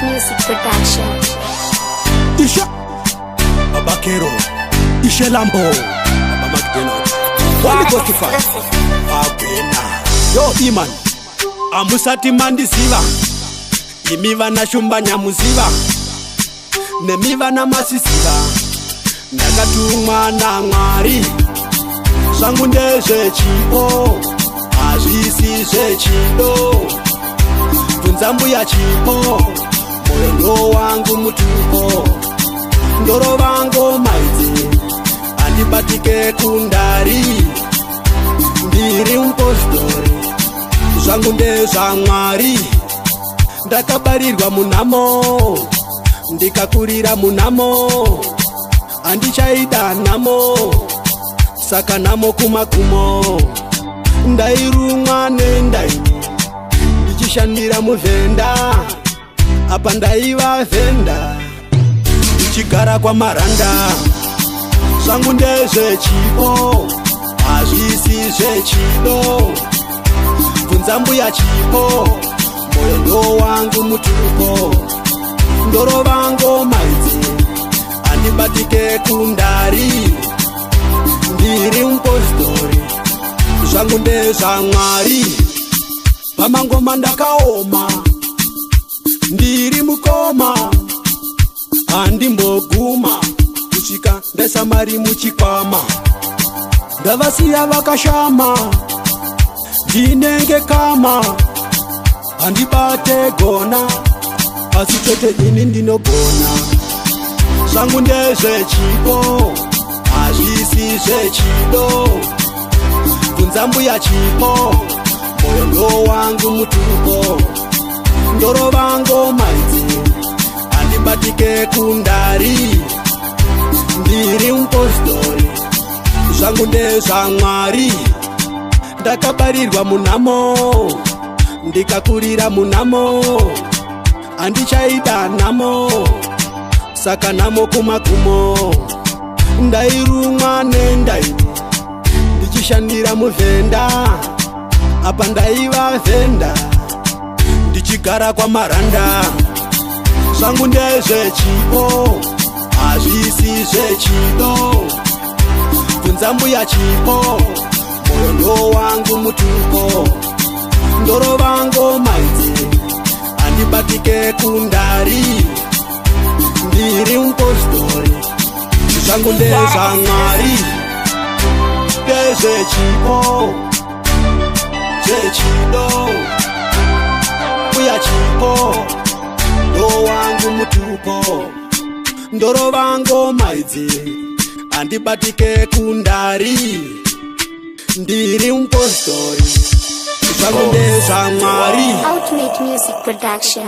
Music Production. Isha Baba Kero, Isha Lambo, Baba McDonald. Wali Gostify. Abena. Yo Iman. Amusati mandiziva. Imiva na shumba nyamuziva. Nemiva na masisiva. Ndakatumwa na Mwari. Zvangu ndezvechipo, hazvisi zvechido. Bvunza mbuya chipo, moyo wangu mutupo. Ndorova ngoma idzi, handibatike kundari. Ndiri mupostori, zvangu ndezvaMwari. Ndakabarirwa munhamo, ndikakurira munhamo. Handichaida nhamo, saka nhamo kumakumo. Ndairumwa nendaini, ndichishandira muvhenda. Apa ndaiva vhenda, ndichigara kwamaranda. Zvangu ndezvechipo, hazvisi zvechido. Bvunza mbuya chipo, moyo wangu mutupo. Ndorova ngoma idzi, handibatike kundari. Ndiri mupostori, zvangu ndezvaMwari. Pamangoma ndakaoma, ndiri mukoma. Handimboguma kusvika ndaisa mari muchikwama. Ndavasiya vakashama, ndinenge kama. Handibate gona, asi chete ini ndinogona. Zvangu ndezvechipo, hazvisi zvechido. Bvunza mbuya chipo, moyo wangu mutupo. Ndorova ngoma idzi, handibatike kundari. Ndiri mupostori, zvangu ndezvaMwari. Ndakabarirwa munhamo, ndikakurira munhamo. Handichaida nhamo, saka nhamo kumakumo. Ndairumwa nendaini, ndichishandira muvhenda. Apa ndaiva vhenda, ndichigara kwamaranda. Zvangu ndezvechipo, hazvisi zvechido. Bvunza mbuya chipo, moyo wangu mutupo. Ndorova ngoma idzi, handibatike kundari. Ndiri mupostori, zvangu ndezvaMwari. Ndezvechipo, zvechido. Mbuya chipo, moyo wangu mutupo. Ndorova ngoma idzi, handibatike kundari. Ndiri mupostori, zvangu ndezvaMwari. Ultimate Music Production.